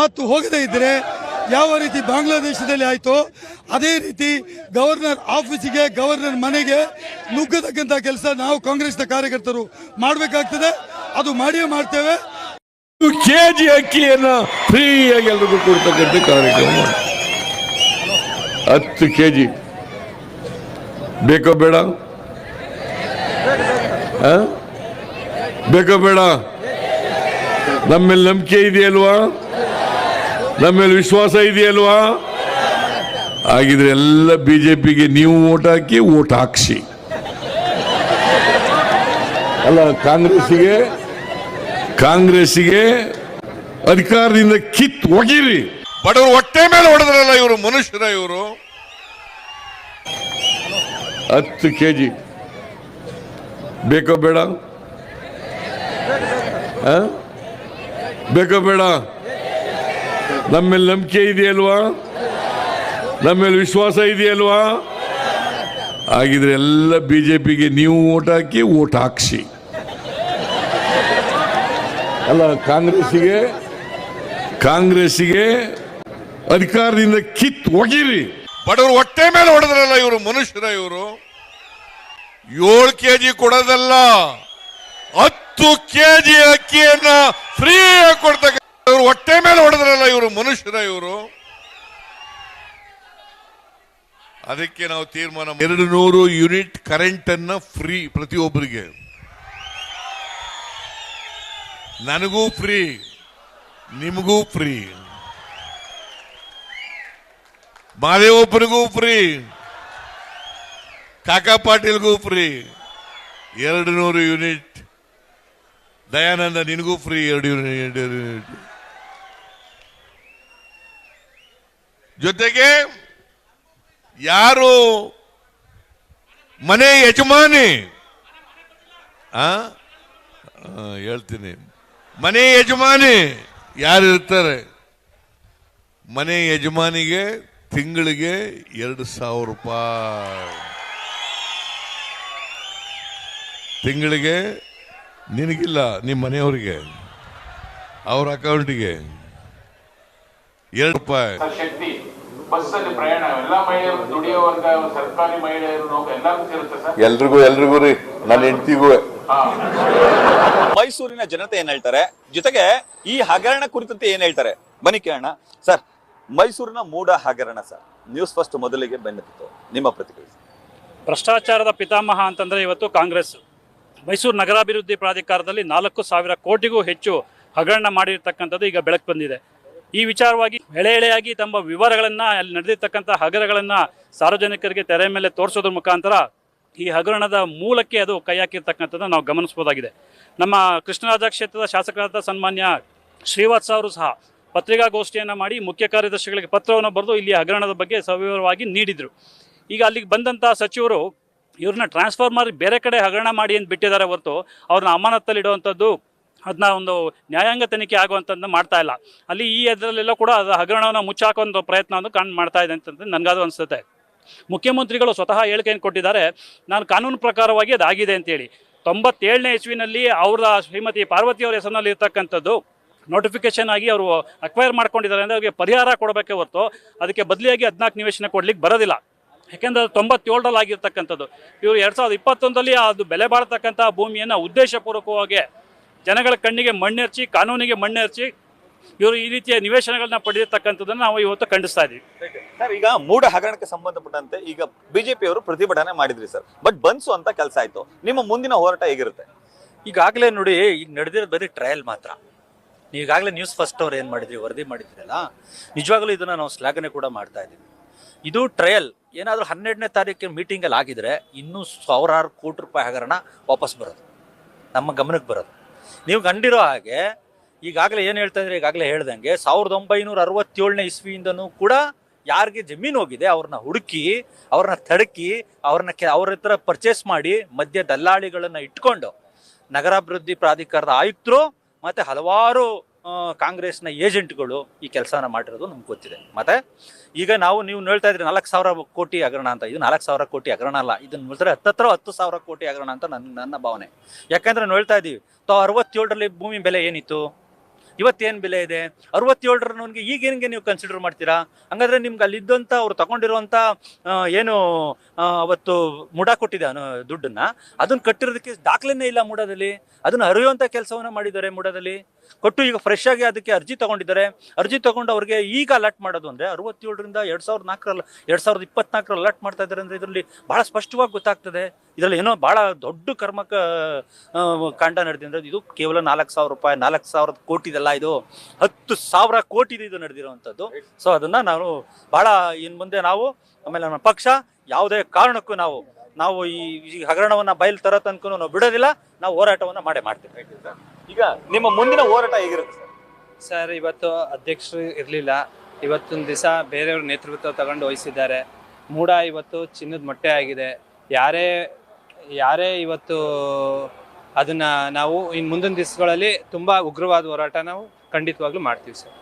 ಮಾತು ಹೋಗದೇ ಇದ್ದರೆ ಯಾವ ರೀತಿ ಬಾಂಗ್ಲಾದೇಶದಲ್ಲಿ ಆಯಿತು ಅದೇ ರೀತಿ ಗವರ್ನರ್ ಆಫೀಸಿಗೆ ಗವರ್ನರ್ ಮನೆಗೆ ನುಗ್ಗತಕ್ಕಂಥ ಕೆಲಸ ನಾವು ಕಾಂಗ್ರೆಸ್ನ ಕಾರ್ಯಕರ್ತರು ಮಾಡಬೇಕಾಗ್ತದೆ. ಅದು ಮಾಡಿಯೇ ಮಾಡ್ತೇವೆ. ಕೆಜಿ ಅಕ್ಕಿಯನ್ನು ಫ್ರೀಯಾಗಿ ಎಲ್ರಿಗೂ ಕೊಡ್ತಕ್ಕಂಥ ಕಾರ್ಯಕ್ರಮ. 10 ಕೆಜಿ ಬೇಕೋ ಬೇಡ? ಬೇಕೋ ಬೇಡ? ನಮ್ಮೇಲೆ ನಂಬಿಕೆ ಇದೆಯಲ್ವಾ? ನಮ್ಮೇಲೆ ವಿಶ್ವಾಸ ಇದೆಯಲ್ವಾ? ಹಾಗಿದ್ರೆ ಎಲ್ಲ ಬಿಜೆಪಿಗೆ ನೀವು ಓಟ್ ಹಾಕಿ, ಓಟ್ ಹಾಕ್ಸಿ. ಅಲ್ಲ, ಕಾಂಗ್ರೆಸ್ಸಿಗೆ ಅಧಿಕಾರದಿಂದ ಕಿತ್ ಒಗಿರಿ. ಬಡವರು ಹೊಟ್ಟೆ ಮೇಲೆ ಹೊಡೆದ್ರಲ್ಲ ಇವರು ಮನುಷ್ಯರ. ಇವರು 10 ಕೆಜಿ ಬೇಕೋ ಬೇಡ? ಬೇಕೋ ಬೇಡ? ನಮ್ಮೇಲೆ ನಂಬಿಕೆ ಇದೆಯಲ್ವಾ? ನಮ್ಮೇಲೆ ವಿಶ್ವಾಸ ಇದೆಯಲ್ವಾ? ಹಾಗಿದ್ರೆ ಎಲ್ಲ ಬಿಜೆಪಿಗೆ ನೀವು ಓಟ್ ಹಾಕಿ, ಓಟ್ ಹಾಕ್ಸಿ. ಅಲ್ಲ, ಕಾಂಗ್ರೆಸ್ಸಿಗೆ ಅಧಿಕಾರದಿಂದ ಕಿತ್ ಒಗಿರಿ. ಬಡವರು ಹೊಟ್ಟೆ ಮೇಲೆ ಹೊಡೆದ್ರಲ್ಲ ಇವರು ಮನುಷ್ಯರ. ಇವರು 7 ಕೆಜಿ ಕೊಡೋದಲ್ಲ, 10 ಕೆಜಿ ಅಕ್ಕಿಯನ್ನ ಫ್ರೀ ಕೊಡ್ತಕ್ಕ. ಹೊಟ್ಟೆ ಮೇಲೆ ಹೊಡೆದ್ರಲ್ಲ ಇವರು ಮನುಷ್ಯರ. ಇವರು ಅದಕ್ಕೆ ನಾವು ತೀರ್ಮಾನ 200 ಯೂನಿಟ್ ಕರೆಂಟ್ ಅನ್ನ ಫ್ರೀ ಪ್ರತಿಯೊಬ್ಬರಿಗೆ. ನನಗೂ ಫ್ರೀ, ನಿಮಗೂ ಫ್ರೀ, ಮಾದೇವಪ್ಪನಿಗೂ ಫ್ರೀ, ಕಾಕಾ ಪಾಟೀಲ್ಗೂ ಫ್ರೀ 200 ಯೂನಿಟ್. ದಯಾನಂದ ನಿನಗೂ ಫ್ರೀ 2 ಯೂನಿಟ್. ಜೊತೆಗೆ ಯಾರು ಮನೆ ಯಜಮಾನಿ, ಹೇಳ್ತೀನಿ, ಮನೆ ಯಜಮಾನಿ ಯಾರಿರ್ತಾರೆ, ಮನೆ ಯಜಮಾನಿಗೆ ತಿಂಗಳಿಗೆ 2,000 ರೂಪಾಯಿ. ತಿಂಗಳಿಗೆ ನಿನಗಿಲ್ಲ, ನಿಮ್ಮ ಮನೆಯವರಿಗೆ, ಅವ್ರ ಅಕೌಂಟಿಗೆ 2 ರೂಪಾಯಿ. ಶಕ್ತಿ ಬಸ್ಸಲ್ಲಿ ಪ್ರಯಾಣ ಎಲ್ಲ ಮಹಿಳೆಯರು, ದುಡಿಯೋ ವರ್ಗ, ಸರ್ಕಾರಿ ಮಹಿಳೆಯರು ಎಲ್ಲರಿಗೂ ಸಿಗುತ್ತೆ ಸರ್. ಎಲ್ರಿಗೂ ರೀ, ನನ್ನ ಹೆಂಡತಿಗೂ. ಮೈಸೂರಿನ ಜನತೆ ಏನ್ ಹೇಳ್ತಾರೆ, ಜೊತೆಗೆ ಈ ಹಗರಣ ಕುರಿತಂತೆ ಏನ್ ಹೇಳ್ತಾರೆ, ಬನ್ನಿ ಕೇಳೋಣ. ಸರ್, ಮೈಸೂರಿನ ಮೂಡ ಹಗರಣ ಸರ್, ನ್ಯೂಸ್ ಫಸ್ಟ್ ಮೊದಲಿಗೆ ಬೆನ್ನತ್ತಿತ್ತು, ನಿಮ್ಮ ಪ್ರತಿಕ್ರಿಯೆ? ಭ್ರಷ್ಟಾಚಾರದ ಪಿತಾಮಹ ಅಂತಂದ್ರೆ ಇವತ್ತು ಕಾಂಗ್ರೆಸ್. ಮೈಸೂರು ನಗರಾಭಿವೃದ್ಧಿ ಪ್ರಾಧಿಕಾರದಲ್ಲಿ 4,000 ಕೋಟಿಗೂ ಹೆಚ್ಚು ಹಗರಣ ಮಾಡಿರ್ತಕ್ಕಂಥದ್ದು ಈಗ ಬೆಳಕು ಬಂದಿದೆ. ಈ ವಿಚಾರವಾಗಿ ಎಳೆಯಾಗಿ ತಮ್ಮ ವಿವರಗಳನ್ನ, ಅಲ್ಲಿ ನಡೆದಿರ್ತಕ್ಕಂಥ ಹಗರಣಗಳನ್ನ ಸಾರ್ವಜನಿಕರಿಗೆ ತೆರೆ ಮೇಲೆ ತೋರಿಸೋದ್ರ ಮುಖಾಂತರ ಈ ಹಗರಣದ ಮೂಲಕ್ಕೆ ಅದು ಕೈ ಹಾಕಿರ್ತಕ್ಕಂಥದ್ದನ್ನು ನಾವು ಗಮನಿಸಬಹುದಾಗಿದೆ. ನಮ್ಮ ಕೃಷ್ಣರಾಜ ಕ್ಷೇತ್ರದ ಶಾಸಕರಾದ ಸನ್ಮಾನ್ಯ ಶ್ರೀವಾತ್ಸ ಅವರು ಸಹ ಪತ್ರಿಕಾಗೋಷ್ಠಿಯನ್ನು ಮಾಡಿ ಮುಖ್ಯ ಕಾರ್ಯದರ್ಶಿಗಳಿಗೆ ಪತ್ರವನ್ನು ಬರೆದು ಇಲ್ಲಿ ಹಗರಣದ ಬಗ್ಗೆ ಸವಿವರವಾಗಿ ನೀಡಿದರು. ಈಗ ಅಲ್ಲಿಗೆ ಬಂದಂಥ ಸಚಿವರು ಇವ್ರನ್ನ ಟ್ರಾನ್ಸ್ಫರ್ ಮಾಡಿ ಬೇರೆ ಕಡೆ ಹಗರಣ ಮಾಡಿ ಅಂತ ಬಿಟ್ಟಿದ್ದಾರೆ ಹೊರತು ಅವ್ರನ್ನ ಅಮಾನತ್ತಲ್ಲಿಡುವಂಥದ್ದು, ಅದನ್ನ ಒಂದು ನ್ಯಾಯಾಂಗ ತನಿಖೆ ಆಗುವಂಥದ್ದನ್ನ ಮಾಡ್ತಾ ಇಲ್ಲ. ಅಲ್ಲಿ ಈ ಇದರಲ್ಲೆಲ್ಲ ಕೂಡ ಅದು ಹಗರಣವನ್ನು ಮುಚ್ಚಾಕುವಂಥ ಪ್ರಯತ್ನವನ್ನು ಮಾಡ್ತಾ ಇದೆ ಅಂತಂದ್ರೆ ನನಗದು ಅನಿಸುತ್ತೆ. ಮುಖ್ಯಮಂತ್ರಿಗಳು ಸ್ವತಃ ಹೇಳಿಕೆಯನ್ನು ಕೊಟ್ಟಿದ್ದಾರೆ, ನಾನು ಕಾನೂನು ಪ್ರಕಾರವಾಗಿ ಅದಾಗಿದೆ ಅಂತೇಳಿ. 97ನೇ ಇಸ್ವಿನಲ್ಲಿ ಅವರ ಶ್ರೀಮತಿ ಪಾರ್ವತಿ ಅವರ ಹೆಸರಿನಲ್ಲಿ ಇರ್ತಕ್ಕಂಥದ್ದು ನೋಟಿಫಿಕೇಶನ್ ಆಗಿ ಅವರು ಅಕ್ವೈರ್ ಮಾಡ್ಕೊಂಡಿದ್ದಾರೆ ಅಂದರೆ ಅವ್ರಿಗೆ ಪರಿಹಾರ ಕೊಡಬೇಕೆ ಹೊರತು ಅದಕ್ಕೆ ಬದಲಿಯಾಗಿ 14 ನಿವೇಶನ ಕೊಡ್ಲಿಕ್ಕೆ ಬರೋದಿಲ್ಲ. ಯಾಕೆಂದರೆ 97ರಲ್ಲಿ ಆಗಿರ್ತಕ್ಕಂಥದ್ದು. ಇವರು 2021ರಲ್ಲಿ ಅದು ಬೆಲೆ ಬಾಳ್ತಕ್ಕಂಥ ಭೂಮಿಯನ್ನು ಉದ್ದೇಶಪೂರ್ವಕವಾಗಿ ಜನಗಳ ಕಣ್ಣಿಗೆ ಮಣ್ಣೆರ್ಚಿ, ಕಾನೂನಿಗೆ ಮಣ್ಣೆರ್ಚಿ ಇವರು ಈ ರೀತಿಯ ನಿವೇಶನಗಳನ್ನ ಪಡೆದಿರ್ತಕ್ಕಂಥದ್ದನ್ನು ನಾವು ಇವತ್ತು ಖಂಡಿಸ್ತಾ ಇದ್ದೀವಿ ಸರ್. ಈಗ ಮೂಡ ಹಗರಣಕ್ಕೆ ಸಂಬಂಧಪಟ್ಟಂತೆ ಈಗ ಬಿಜೆಪಿ ಅವರು ಪ್ರತಿಭಟನೆ ಮಾಡಿದ್ರಿ ಸರ್, ಬಟ್ ಬನ್ಸು ಅಂತ ಕೆಲಸ ಆಯ್ತು. ನಿಮ್ಮ ಮುಂದಿನ ಹೋರಾಟ ಹೇಗಿರುತ್ತೆ? ಈಗಾಗಲೇ ನೋಡಿ, ಈಗ ನಡೆದಿರೋದು ಬರೀ ಟ್ರಯಲ್ ಮಾತ್ರ. ನೀವು ಈಗಾಗಲೇ ನ್ಯೂಸ್ ಫಸ್ಟ್ ಅವ್ರು ಏನು ಮಾಡಿದ್ರಿ, ವರದಿ ಮಾಡಿದ್ರಲ್ಲ, ನಿಜವಾಗ್ಲೂ ಇದನ್ನು ನಾವು ಶ್ಲಾಘನೆ ಕೂಡ ಮಾಡ್ತಾ ಇದ್ದೀವಿ. ಇದು ಟ್ರಯಲ್. ಏನಾದರೂ 12ನೇ ತಾರೀಕಿನ ಮೀಟಿಂಗಲ್ಲಿ ಆಗಿದ್ರೆ ಇನ್ನೂ 1,000 ಕೋಟಿ ರೂಪಾಯಿ ಹಗರಣ ವಾಪಸ್ ಬರೋದು, ನಮ್ಮ ಗಮನಕ್ಕೆ ಬರೋದು. ನೀವು ಕಂಡಿರೋ ಹಾಗೆ ಈಗಾಗಲೇ ಏನು ಹೇಳ್ತಾ ಇದ್ರೆ, ಈಗಾಗಲೇ ಹೇಳ್ದಂಗೆ 1967ನೇ ಇಸ್ವಿಯಿಂದನೂ ಕೂಡ ಯಾರಿಗೆ ಜಮೀನು ಹೋಗಿದೆ ಅವ್ರನ್ನ ಹುಡುಕಿ, ಅವ್ರನ್ನ ತಡಕಿ, ಅವ್ರ ಹತ್ರ ಪರ್ಚೇಸ್ ಮಾಡಿ ಮಧ್ಯ ದಲ್ಲಾಳಿಗಳನ್ನು ಇಟ್ಕೊಂಡು ನಗರಾಭಿವೃದ್ಧಿ ಪ್ರಾಧಿಕಾರದ ಆಯುಕ್ತರು ಮತ್ತು ಹಲವಾರು ಕಾಂಗ್ರೆಸ್ನ ಏಜೆಂಟ್ಗಳು ಈ ಕೆಲಸನ ಮಾಡಿರೋದು ನಮ್ಗೆ ಗೊತ್ತಿದೆ. ಮತ್ತು ಈಗ ನೀವು ಹೇಳ್ತಾ ಇದ್ರಿ 4,000 ಕೋಟಿ ಹಗರಣ ಅಂತ. ಇದು 4,000 ಕೋಟಿ ಹಗರಣ ಅಲ್ಲ, ಇದನ್ನು ನೋಡಿದ್ರೆ 10,000 ಕೋಟಿ ಹಗರಣ ಅಂತ ನನ್ನ ಭಾವನೆ. ಯಾಕಂದರೆ ನಾವು ಹೇಳ್ತಾ ಇದ್ದೀವಿ, 67ರಲ್ಲಿ ಭೂಮಿ ಬೆಲೆ ಏನಿತ್ತು? ಇವತ್ತೇನು ಬೆಲೆ ಇದೆ? 67ರವನಿಗೆ ಈಗ ಹೆಂಗೆ ನೀವು ಕನ್ಸಿಡರ್ ಮಾಡ್ತೀರಾ? ಹಂಗಾದ್ರೆ ನಿಮ್ಗೆ ಅಲ್ಲಿದ್ದಂಥ ಅವ್ರು ತಗೊಂಡಿರುವಂಥ ಏನು ಅವತ್ತು ಮುಡ ಕೊಟ್ಟಿದೆ ದುಡ್ಡನ್ನ, ಅದನ್ನ ಕಟ್ಟಿರೋದಕ್ಕೆ ದಾಖಲೆನೇ ಇಲ್ಲ ಮೂಡದಲ್ಲಿ. ಅದನ್ನ ಅರಿಯುವಂಥ ಕೆಲಸವನ್ನ ಮಾಡಿದ್ದಾರೆ ಮೂಡದಲ್ಲಿ. ಕೊಟ್ಟು ಈಗ ಫ್ರೆಶ್ ಆಗಿ ಅದಕ್ಕೆ ಅರ್ಜಿ ತಗೊಂಡಿದ್ದಾರೆ. ಅರ್ಜಿ ತಗೊಂಡು ಅವ್ರಿಗೆ ಈಗ ಅಲರ್ಟ್ ಮಾಡೋದು ಅಂದ್ರೆ 67ರಿಂದ 2024 ಅಲರ್ಟ್ ಮಾಡ್ತಾ ಇದ್ದಾರೆ ಅಂದ್ರೆ ಇದರಲ್ಲಿ ಬಹಳ ಸ್ಪಷ್ಟವಾಗಿ ಗೊತ್ತಾಗ್ತದೆ. ಇದರಲ್ಲಿ ಏನೋ ಬಹಳ ದೊಡ್ಡ ಕಾಂಡ ನಡೆದಿದೆ. ಇದು ಕೇವಲ 4,000 ರೂಪಾಯಿ, 4,000 ಕೋಟಿದಲ್ಲ, ಇದು 10,000 ಕೋಟಿ ಇದು ನಡೆದಿರುವಂಥದ್ದು. ಸೊ ಅದನ್ನ ನಾವು ಬಹಳ ಇನ್ ಮುಂದೆ ನಾವು, ಆಮೇಲೆ ನಮ್ಮ ಪಕ್ಷ ಯಾವುದೇ ಕಾರಣಕ್ಕೂ ನಾವು ಈ ಹಗರಣವನ್ನ ಬಯಲು ತರ ತನಕ ನಾವು ಬಿಡೋದಿಲ್ಲ. ನಾವು ಹೋರಾಟವನ್ನ ಮಾಡ್ತೀವಿ. ಈಗ ನಿಮ್ಮ ಮುಂದಿನ ಹೋರಾಟ ಹೇಗಿರುತ್ತೆ ಸರ್? ಇವತ್ತು ಅಧ್ಯಕ್ಷರು ಇರಲಿಲ್ಲ, ಇವತ್ತೊಂದು ದಿವಸ ಬೇರೆಯವ್ರ ನೇತೃತ್ವ ತಗೊಂಡು ವಹಿಸಿದ್ದಾರೆ. ಮೂಡ ಇವತ್ತು ಚಿನ್ನದ ಮೊಟ್ಟೆ ಆಗಿದೆ. ಯಾರೇ ಇವತ್ತು ಅದನ್ನ ನಾವು ಇನ್ನು ಮುಂದಿನ ದಿವಸಗಳಲ್ಲಿ ತುಂಬಾ ಉಗ್ರವಾದ ಹೋರಾಟ ನಾವು ಖಂಡಿತವಾಗ್ಲೂ ಮಾಡ್ತೀವಿ ಸರ್.